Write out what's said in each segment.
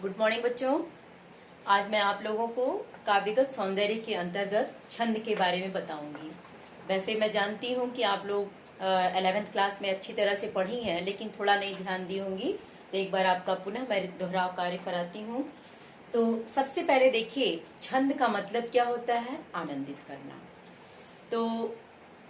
Good morning बच्चों। आज मैं आप लोगों को काव्यगत सौंदर्य के अंतर्गत छंद के बारे में बताऊंगी। वैसे मैं जानती हूँ कि आप लोग 11th क्लास में अच्छी तरह से पढ़ी हैं, लेकिन थोड़ा नहीं ध्यान दी होंगी, तो एक बार आपका पुनः मैं दोहराव कार्य कराती हूँ। तो सबसे पहले देखिए, छंद का मतलब क्या होता है? आनंदित करना। तो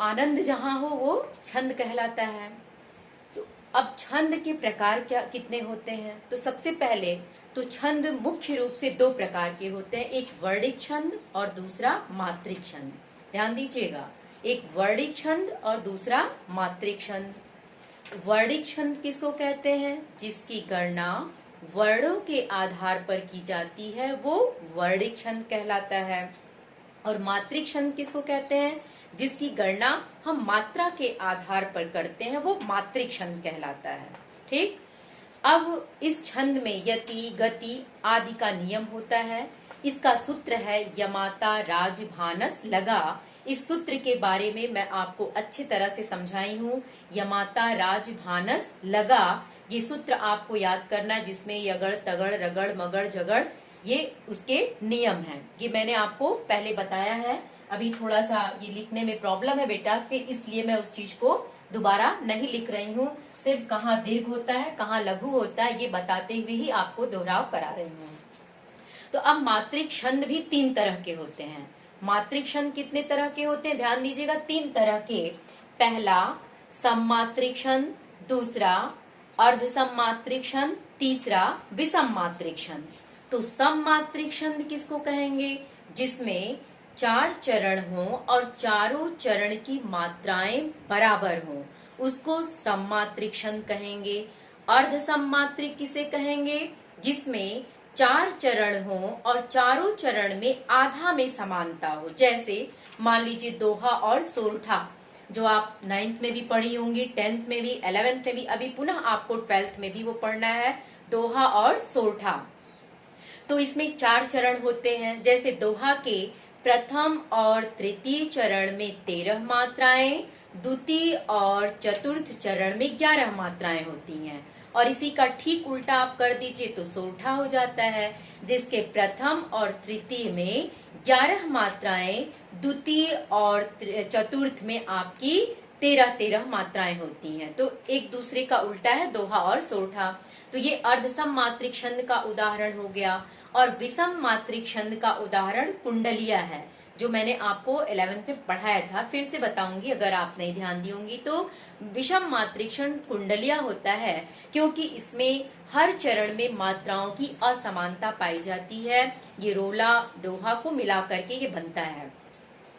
आनंद जहाँ हो वो छंद कहलाता है। तो अब छंद के प्रकार क्या कितने होते हैं? तो सबसे पहले तो छंद मुख्य रूप से दो प्रकार के होते हैं, एक वर्णिक छंद और दूसरा मात्रिक छंद। ध्यान दीजिएगा, एक वर्णिक छंद और दूसरा मात्रिक छंद। वर्णिक छंद किसको कहते हैं? जिसकी गणना वर्णों के आधार पर की जाती है, वो वर्णिक छंद कहलाता है। और मात्रिक छंद किसको कहते हैं? जिसकी गणना हम मात्रा के आधार पर करते हैं, वो मात्रिक छंद कहलाता है। ठीक। अब इस छंद में यति, गति आदि का नियम होता है। इसका सूत्र है यमाता राज भानस लगा। इस सूत्र के बारे में मैं आपको अच्छी तरह से समझाई हूँ। यमाता राज भानस लगा, ये सूत्र आपको याद करना, जिसमें यगड़ तगड़ रगड़ मगड़ जगड़ ये उसके नियम हैं। ये मैंने आपको पहले बताया है। अभी थोड़ा सा ये लिखने में प्रॉब्लम है बेटा, फिर इसलिए मैं उस चीज को दोबारा नहीं लिख रही हूँ। सिर्फ कहाँ दीर्घ होता है, कहाँ लघु होता है, ये बताते हुए ही आपको दोहराव करा रही हूँ। तो अब मात्रिक छंद भी 3 तरह के होते हैं। मात्रिक छंद कितने तरह के होते हैं? ध्यान दीजिएगा, 3 तरह के। पहला सममात्रिक छंद, दूसरा अर्ध सममात्रिक छंद, तीसरा विषम मात्रिक छंद। तो सममात्रिक छंद किसको कहेंगे? जिसमें 4 चरण हो और चारों चरण की मात्राएं बराबर हो, उसको सममात्रिक छंद कहेंगे। अर्ध सममात्रिक किसे कहेंगे? जिसमें 4 चरण हो और चारों चरण में आधा में समानता हो। जैसे मान लीजिए दोहा और सोरठा, जो आप 9th में भी पढ़ी होंगी, 10th में भी, 11th में भी, अभी पुनः आपको 12th में भी वो पढ़ना है, दोहा और सोरठा। तो इसमें 4 चरण होते हैं। जैसे दोहा के प्रथम और तृतीय चरण में 13 मात्राएं, द्वितीय और चतुर्थ चरण में 11 मात्राएं होती हैं। और इसी का ठीक उल्टा आप कर दीजिए तो सोरठा हो जाता है, जिसके प्रथम और तृतीय में 11 मात्राएं, द्वितीय और चतुर्थ में आपकी 13 मात्राएं होती हैं। तो एक दूसरे का उल्टा है दोहा और सोरठा। तो ये अर्धसम मात्रिक छंद का उदाहरण हो गया। और विषम मात्रिक छंद का उदाहरण कुंडलिया है, जो मैंने आपको 11th में पढ़ाया था। फिर से बताऊंगी अगर आप नहीं ध्यान दी होंगी। तो विषम मात्रिक छंद कुंडलिया होता है, क्योंकि इसमें हर चरण में मात्राओं की असमानता पाई जाती है। ये रोला दोहा को मिला करके ये बनता है।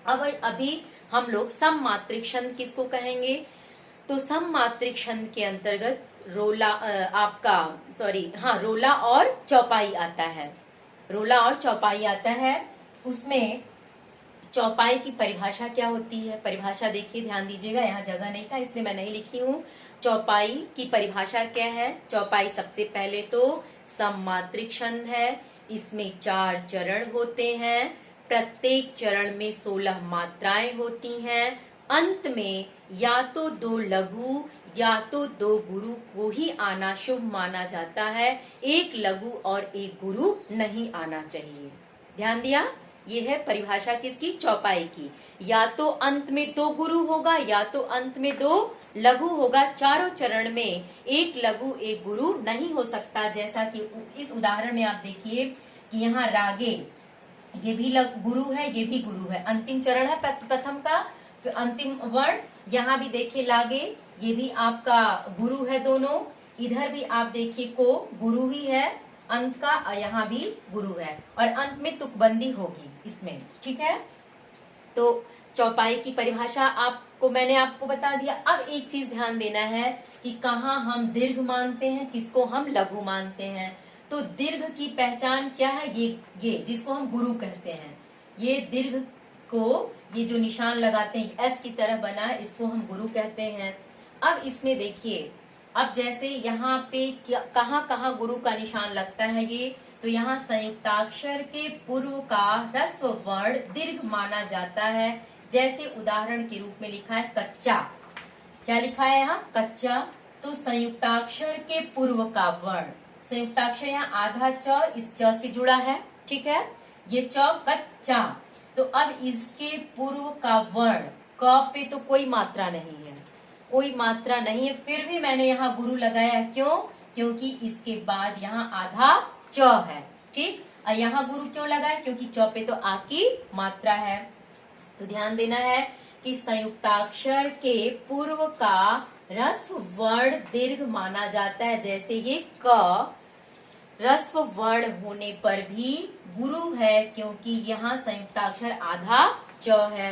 अब अभी हम लोग सम मात्रिक छंद किसको कहेंगे? तो सम मात्रिक छंद के अंतर्गत रोला रोला और चौपाई आता है। रोला और चौपाई आता है। उसमें चौपाई की परिभाषा क्या होती है? परिभाषा देखिए, ध्यान दीजिएगा, यहाँ जगह नहीं था इसलिए मैं नहीं लिखी हूँ। चौपाई की परिभाषा क्या है? चौपाई सबसे पहले तो सममात्रिक छंद है। इसमें 4 चरण होते हैं। प्रत्येक चरण में 16 मात्राएं होती हैं। अंत में या तो 2 लघु या तो 2 गुरु को ही आना शुभ माना जाता है। एक लघु और एक गुरु नहीं आना चाहिए। ध्यान दिया? ये है परिभाषा किसकी? चौपाई की। या तो अंत में 2 गुरु होगा या तो अंत में 2 लघु होगा। चारों चरण में एक लघु एक गुरु नहीं हो सकता। जैसा कि इस उदाहरण में आप देखिए कि यहाँ रागे, ये भी गुरु है, ये भी गुरु है। अंतिम चरण है प्रथम का, फिर अंतिम वर्ण। यहाँ भी देखिए लागे, ये भी आपका गुरु है दोनों। इधर भी आप देखिए को गुरु ही है अंत का, यहाँ भी गुरु है। और अंत में तुकबंदी होगी इसमें। ठीक है। तो चौपाई की परिभाषा मैंने आपको बता दिया। अब एक चीज ध्यान देना है कि कहाँ हम दीर्घ मानते हैं, किसको हम लघु मानते हैं। तो दीर्घ की पहचान क्या है? ये जिसको हम गुरु कहते हैं, ये दीर्घ को ये जो निशान लगाते हैं एस की तरह बना है, इसको हम गुरु कहते हैं। अब इसमें देखिए, अब जैसे यहाँ पे कहाँ कहाँ गुरु का निशान लगता है ये, तो यहाँ संयुक्ताक्षर के पूर्व का ह्रस्व वर्ण दीर्घ माना जाता है। जैसे उदाहरण के रूप में लिखा है कच्चा। क्या लिखा है यहाँ? कच्चा। तो संयुक्ताक्षर के पूर्व का वर्ण, संयुक्ताक्षर यहाँ आधा च इस च से जुड़ा है, ठीक है, ये च कच्चा। तो अब इसके पूर्व का वर्ण क पे तो कोई मात्रा नहीं है, कोई मात्रा नहीं है, फिर भी मैंने यहाँ गुरु लगाया है। क्यों? क्योंकि इसके बाद यहाँ आधा च है, ठीक। और यहाँ गुरु क्यों लगाया? क्योंकि च पे तो आ की मात्रा है। तो ध्यान देना है कि संयुक्ताक्षर के पूर्व का ह्रस्व वर्ण दीर्घ माना जाता है। जैसे ये क ह्रस्व वर्ण होने पर भी गुरु है, क्योंकि यहाँ संयुक्ताक्षर आधा च है।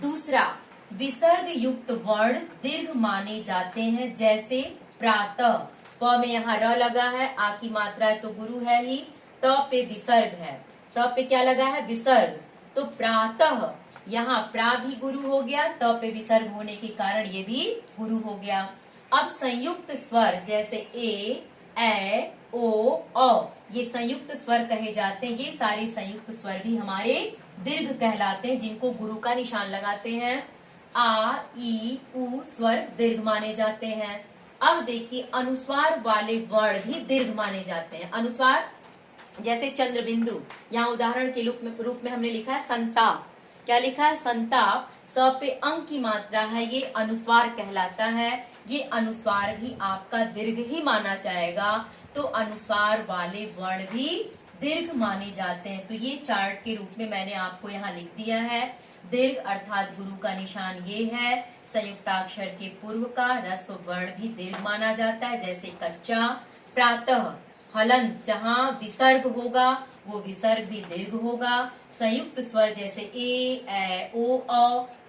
दूसरा, विसर्ग युक्त वर्ण दीर्घ माने जाते हैं। जैसे प्रातः, प में यहाँ र लगा है, आ की मात्रा है तो गुरु है ही, त पे विसर्ग है, त पे क्या लगा है? विसर्ग। तो प्रातः, यहाँ प्रा भी गुरु हो गया, त पे विसर्ग होने के कारण ये भी गुरु हो गया। अब संयुक्त स्वर जैसे ए, ओ, अ, ये संयुक्त स्वर कहे जाते हैं। ये सारे संयुक्त स्वर भी हमारे दीर्घ कहलाते हैं, जिनको गुरु का निशान लगाते हैं। आ, ई, उ स्वर दीर्घ माने जाते हैं। अब देखिए, अनुस्वार वाले वर्ण भी दीर्घ माने जाते हैं। अनुस्वार जैसे चंद्र बिंदु, यहाँ उदाहरण के रूप में हमने लिखा है संताप। क्या लिखा है? संताप। स पे अंक की मात्रा है, ये अनुस्वार कहलाता है। ये अनुस्वार भी आपका दीर्घ ही माना जाएगा। तो अनुस्वार वाले वर्ण भी दीर्घ माने जाते हैं। तो ये चार्ट के रूप में मैंने आपको यहाँ लिख दिया है। दीर्घ अर्थात गुरु का निशान ये है। संयुक्ताक्षर के पूर्व का ह्रस्व वर्ण भी दीर्घ माना जाता है। जैसे कच्चा, प्रातः, हलंत, जहाँ विसर्ग होगा वो विसर्ग भी दीर्घ होगा। संयुक्त स्वर जैसे ए, ओ,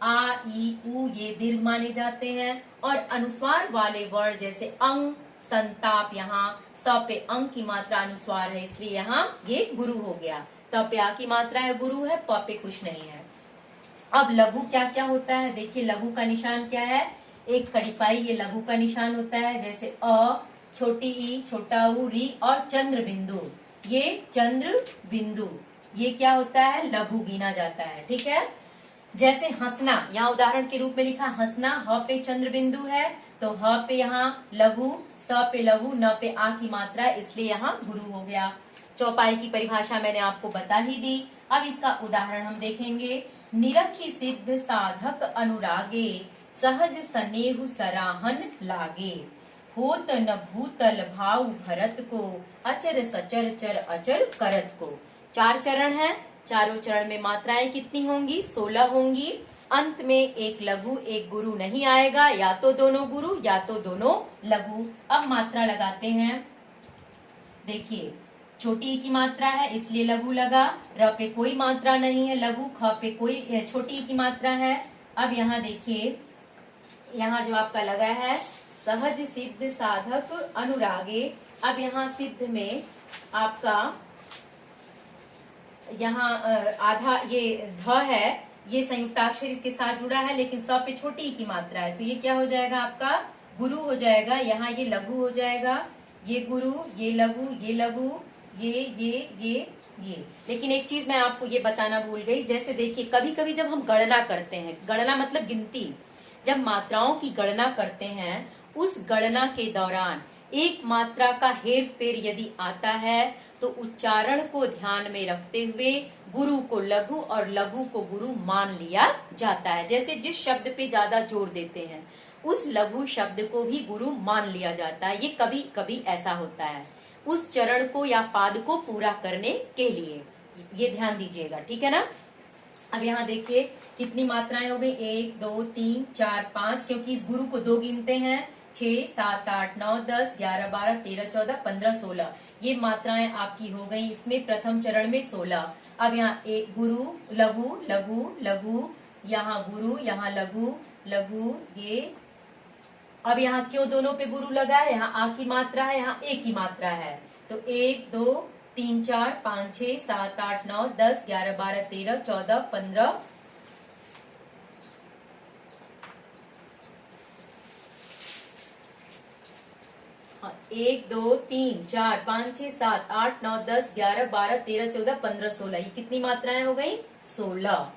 आ, ई, उ ये दीर्घ माने जाते हैं। और अनुस्वार वाले वर्ण जैसे अंग, संताप, यहाँ स पे अंक की मात्रा अनुस्वार है, इसलिए यहाँ ये गुरु हो गया। त पे आ की मात्रा है, गुरु है, प पे कुछ नहीं है। अब लघु क्या क्या होता है? देखिए, लघु का निशान क्या है? एक कड़ीपाई, ये लघु का निशान होता है। जैसे अ, छोटी ई, छोटा ऊ, री और चंद्र बिंदु, ये चंद्र बिंदु, ये क्या होता है? लघु गिना जाता है, ठीक है। जैसे हंसना, यहाँ उदाहरण के रूप में लिखा हंसना, ह पे चंद्र बिंदु है तो ह पे यहाँ लघु, स पे लघु, न पे आ की मात्रा, इसलिए यहाँ गुरु हो गया। चौपाई की परिभाषा मैंने आपको बता ही दी। अब इसका उदाहरण हम देखेंगे। निरखी सिद्ध साधक अनुरागे, सहज स्नेहु सराहन लागे, होत न भूतल भाव भरत को, अचर सचर चर अचर करत को। 4 चरण हैं, चारों चरण में मात्राएं कितनी होंगी? 16 होंगी। अंत में एक लघु एक गुरु नहीं आएगा, या तो दोनों गुरु या तो दोनों लघु। अब मात्रा लगाते हैं। देखिए, छोटी की मात्रा है इसलिए लघु लगा, र पे कोई मात्रा नहीं है लघु, ख पे कोई छोटी की मात्रा है। अब यहाँ देखिए, यहाँ जो आपका लगा है सहज सिद्ध साधक अनुरागे। अब यहाँ सिद्ध में आपका यहाँ आधा ये ध है, ये संयुक्ताक्षर इसके साथ जुड़ा है, लेकिन स पे छोटी की मात्रा है, तो ये क्या हो जाएगा? आपका गुरु हो जाएगा। यहाँ ये लघु हो जाएगा, ये गुरु, ये लघु, ये लघु, ये। लेकिन एक चीज मैं आपको ये बताना भूल गई। जैसे देखिए, कभी कभी जब हम गणना करते हैं, गणना मतलब गिनती, जब मात्राओं की गणना करते हैं, उस गणना के दौरान एक मात्रा का हेर फेर यदि आता है तो उच्चारण को ध्यान में रखते हुए गुरु को लघु और लघु को गुरु मान लिया जाता है। जैसे जिस शब्द पे ज्यादा जोर देते हैं उस लघु शब्द को भी गुरु मान लिया जाता है। ये कभी कभी ऐसा होता है, उस चरण को या पाद को पूरा करने के लिए, ये ध्यान दीजिएगा, ठीक है ना। अब यहाँ देखिए कितनी मात्राएं हो गई? 1, 2, 3, 4, 5, क्योंकि इस गुरु को 2 गिनते हैं। 6, 7, 8, 9, 10, 11, 12, 13, 14, 15, 16, ये मात्राएं आपकी हो गई। इसमें प्रथम चरण में 16। अब यहाँ एक गुरु, लघु, लघु, लघु, यहाँ गुरु, यहाँ लघु, लघु, ये। अब यहाँ क्यों दोनों पे गुरु लगा है? यहाँ आ की मात्रा है, यहाँ ए की मात्रा है, तो 1, 2, 3, 4, 5, 6, 7, 8, 9, 10, 11, 12, 13, 14, 15, 1, 2, 3, 4, 5, 6, 7, 8, 9, 10, 11, 12, 13, 14, 15, 16, ये कितनी मात्राएं हो गई? 16।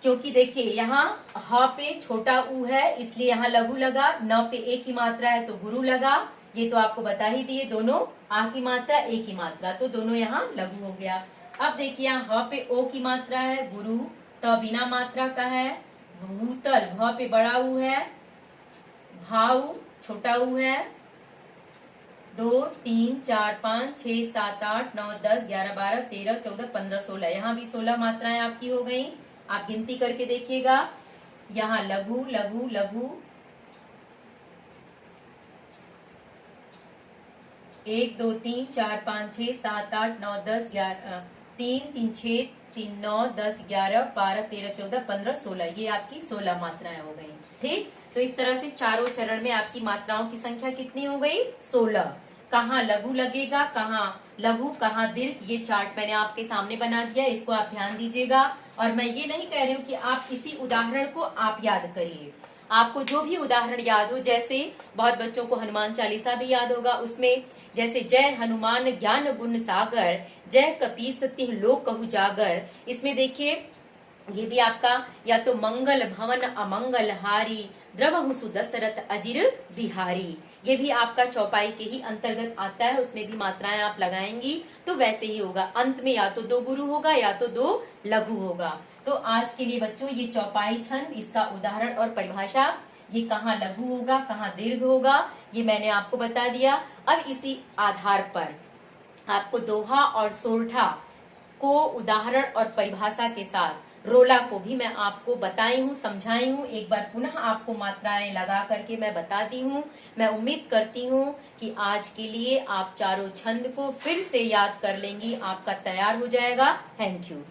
क्योंकि देखिए यहाँ ह पे छोटा ऊ है इसलिए यहाँ लघु लगा, न पे ए की मात्रा है तो गुरु लगा, ये तो आपको बता ही दिए, दोनों आ की मात्रा ए की मात्रा, तो दोनों यहाँ लघु हो गया। अब देखिए यहाँ ह पे ओ की मात्रा है, गुरु, त बिना मात्रा का है, भूतल, भ पे बड़ा ऊ है, भाऊ छोटा ऊ है, 2 3 4 5 6 7 8 9 10 11 12 13 14 15 16, यहाँ भी 16 मात्राएं आपकी हो गई। आप गिनती करके देखिएगा, यहाँ लघु लघु लघु, 1 2 3 4 5 6 7 8 9 10 11 3 3 6 3 9 10 11 12 13 14 15 16, ये आपकी 16 मात्राएं हो गई। ठीक, तो इस तरह से चारों चरण में आपकी मात्राओं की संख्या कितनी हो गई? 16। कहाँ लघु लगेगा, कहाँ लघु, कहाँ दीर्घ, ये चार्ट मैंने आपके सामने बना दिया, इसको आप ध्यान दीजिएगा। और मैं ये नहीं कह रही हूँ कि आप इसी उदाहरण को आप याद करिए, आपको जो भी उदाहरण याद हो, जैसे बहुत बच्चों को हनुमान चालीसा भी याद होगा, उसमें जैसे जय हनुमान ज्ञान गुण सागर, जय कपीस तिह लोक कहु जागर, इसमें देखिए ये भी आपका या तो मंगल भवन अमंगल हारी, द्रवहु सुदशरथ अजिर बिहारी, ये भी आपका चौपाई के ही अंतर्गत आता है, उसमें भी मात्राएं आप लगाएंगी तो वैसे ही होगा। अंत में या तो 2 गुरु होगा या तो 2 लघु होगा। तो आज के लिए बच्चों ये चौपाई छंद, इसका उदाहरण और परिभाषा, ये कहाँ लघु होगा कहाँ दीर्घ होगा, ये मैंने आपको बता दिया। अब इसी आधार पर आपको दोहा और सोरठा को उदाहरण और परिभाषा के साथ रोला को भी मैं आपको बताई हूँ, समझाई हूँ, एक बार पुनः आपको मात्राएं लगा करके मैं बता दी हूँ। मैं उम्मीद करती हूँ कि आज के लिए आप चारों छंद को फिर से याद कर लेंगी, आपका तैयार हो जाएगा। Thank you.